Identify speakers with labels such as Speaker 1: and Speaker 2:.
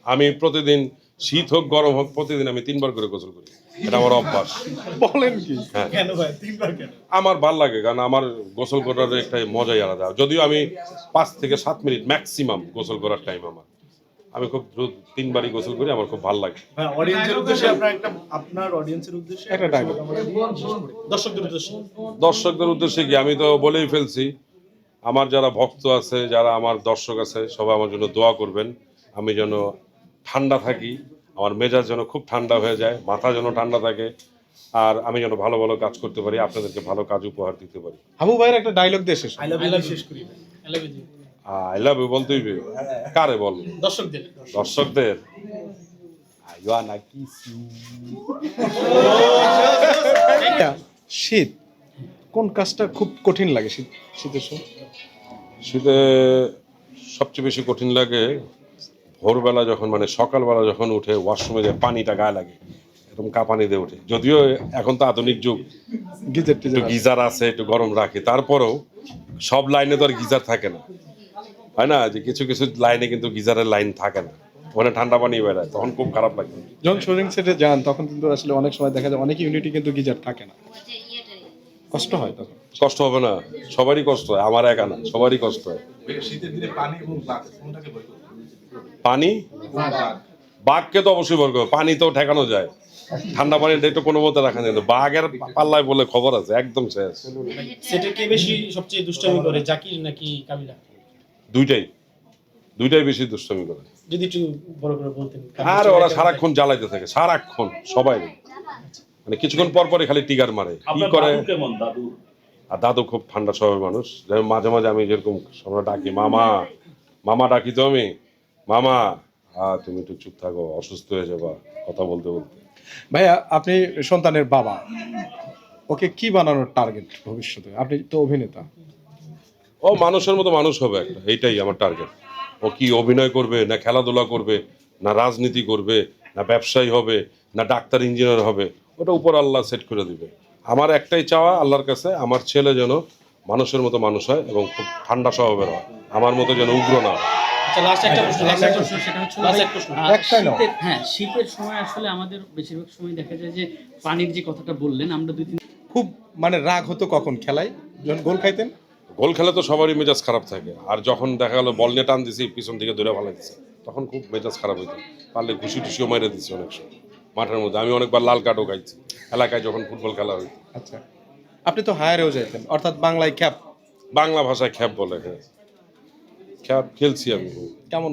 Speaker 1: আমি প্রতিদিন শীত হোক গরম হোক প্রতিদিন আমি 3 বার করে গোসল করি, এটা আমার অভ্যাস।
Speaker 2: বলেন কি?
Speaker 1: হ্যাঁ,
Speaker 3: কেন ভাই 3 বার কেন?
Speaker 1: আমার ভাল লাগে, কারণ আমার গোসল করার একটা মজাই আলাদা। যদিও আমি 5 থেকে 7 মিনিট ম্যাক্সিমাম গোসল করার টাইম আমার, আমি খুব দ্রুত 3 বারই গোসল করি, আমার খুব ভাল লাগে।
Speaker 3: ভাই অডিয়েন্সের উদ্দেশ্যে আপনার অডিয়েন্সের উদ্দেশ্যে
Speaker 2: একটা ডায়লগ।
Speaker 3: দর্শকদের উদ্দেশ্যে
Speaker 1: দর্শকদের উদ্দেশ্যে কি আমি তো বলেই ফেলছি, আমার যারা ভক্ত আছে, যারা আমার দর্শক আছে, সবাই আমার জন্য দোয়া করবেন। আমি যেন ঠান্ডা থাকি, আমার মেজাজ যেন খুব ঠান্ডা হয়ে যায়, মাথা যেন ঠান্ডা থাকে, আর আমি যেন ভালো ভালো কাজ করতে পারি, আপনাদেরকে ভালো কাজ উপহার দিতে পারি।
Speaker 2: হাবু ভাইয়ের একটা ডায়লগ দিয়ে শেষ।
Speaker 3: আই লাভ ইউ শেষ করি ভাই। I love you
Speaker 1: I love you বলতেই হবে। কারে বল?
Speaker 3: দর্শকদের।
Speaker 1: দর্শকদের। I wanna kiss you.
Speaker 2: শীত কোন কাজটা খুব কঠিন লাগে শীতের সময়?
Speaker 1: শীতে সবচেয়ে বেশি কঠিন লাগে ভোরবেলা যখন, মানে সকালবেলা যখন উঠে ওয়াশরুমে যে পানিটা গায়ে লাগে, এরকম কাঁপানি দিয়ে ওঠে। যদিও এখন তো আধুনিক যুগ,
Speaker 2: গিজার
Speaker 1: একটু গিজার আছে, একটু গরম রাখে, তারপরেও সব লাইনে তো আর গিজার থাকে না, হয় না? যে কিছু কিছু লাইনে কিন্তু গিজারের লাইন থাকে না, ওখানে ঠান্ডা পানি বেড়ায়, তখন খুব খারাপ লাগে।
Speaker 2: যখন শোরিং সেটে যান তখন কিন্তু আসলে অনেক সময় দেখা যায় অনেক ইউনিটি কিন্তু গিজার থাকে না, কষ্ট হয় তখন।
Speaker 1: কষ্ট হবে না? সবারই কষ্ট হয়, আমার একা না, সবারই কষ্ট হয়।
Speaker 4: শীতের দিনে পানি এবং বাঘ কোনটাকে ভয় করতে?
Speaker 1: পানি, বাঘকে তো অবশ্যই ভয় করবে, পানি তো ঠেকানো যায়, ঠান্ডা পানিটা একটু কোনো মতে রাখা যায়, বাঘের পাল্লায় বলে খবর আছে, একদম শেষ।
Speaker 3: সেটা কে বেশি সবচেয়ে দুষ্টামি করে, জাকির নাকি কাবিলা?
Speaker 1: দুইটাই বেশি দুষ্টামি করে।
Speaker 3: যদি একটু বড় করে বলতেন।
Speaker 1: আর ওরা সারাক্ষণ জ্বালাইতে থাকে, সারাক্ষণ সবাই, মানে কিছুক্ষণ পর পরে খালি টিগার মারে, কি করে। আর দাদু খুব ঠান্ডা স্বভাবের মানুষ, যেমন মাঝে মাঝে আমি যেরকম আমরা ডাকি মামা, মামা ডাকি তো আমি, মামা তুমি একটু চুপ থাকো, অসুস্থ হয়ে যাবা কথা বলতে বলতে।
Speaker 2: ভাইয়া আপনি সন্তানের বাবা, ওকে কি বানানোর টার্গেট ভবিষ্যতে? আপনি তো অভিনেতা।
Speaker 1: ও মানুষের মতো মানুষ হবে একটা, এইটাই আমার টার্গেট। ও কি অভিনয় করবে, না খেলাধুলা করবে, না রাজনীতি করবে, না ব্যবসায়ী হবে, না ডাক্তার ইঞ্জিনিয়ার হবে, ওটা উপর আল্লাহ সেট করে দিবে। আমার একটাই চাওয়া আল্লাহর কাছে, আমার ছেলে যেন মানুষের মতো মানুষ হয় এবং খুব ঠান্ডা স্বভাবের হয়, আমার মতো যেন উগ্র না হয়।
Speaker 3: আচ্ছা লাস্ট একটা প্রশ্ন,
Speaker 5: সেটা হচ্ছে
Speaker 3: লাস্ট একটা প্রশ্ন।
Speaker 2: একটাই নয়।
Speaker 5: শীতের সময় আসলে আমাদের বেশিরভাগ সময় দেখা যায় যে পানির যে কথাটা বললেন, আমরা 2-3
Speaker 2: খুব মানে রাগ হতো কখন খেলায়, যখন গোল খাইতেন?
Speaker 1: গোল খেলে তো সবারই মেজাজ খারাপ থাকে, আর যখন দেখা গেলো বল নিয়ে টান দিছি, পিছন থেকে ধরে ভালো দিচ্ছে, তখন খুব মেজাজ খারাপ হইতো। পারলে ঘুষি টুসিও মেরে দিচ্ছি অনেক সময় মাঠের মধ্যে। আমি অনেকবার লাল কার্ডও খাইছি এলাকায় যখন ফুটবল খেলা হইতো।
Speaker 2: আচ্ছা, আপনি তো হায়ারেও যাইতেন, অর্থাৎ বাংলায় খ্যাপ।
Speaker 1: বাংলা ভাষায় খ্যাপ বলে, হ্যাঁ খ্যাপ খেলছি আমি।
Speaker 2: কেমন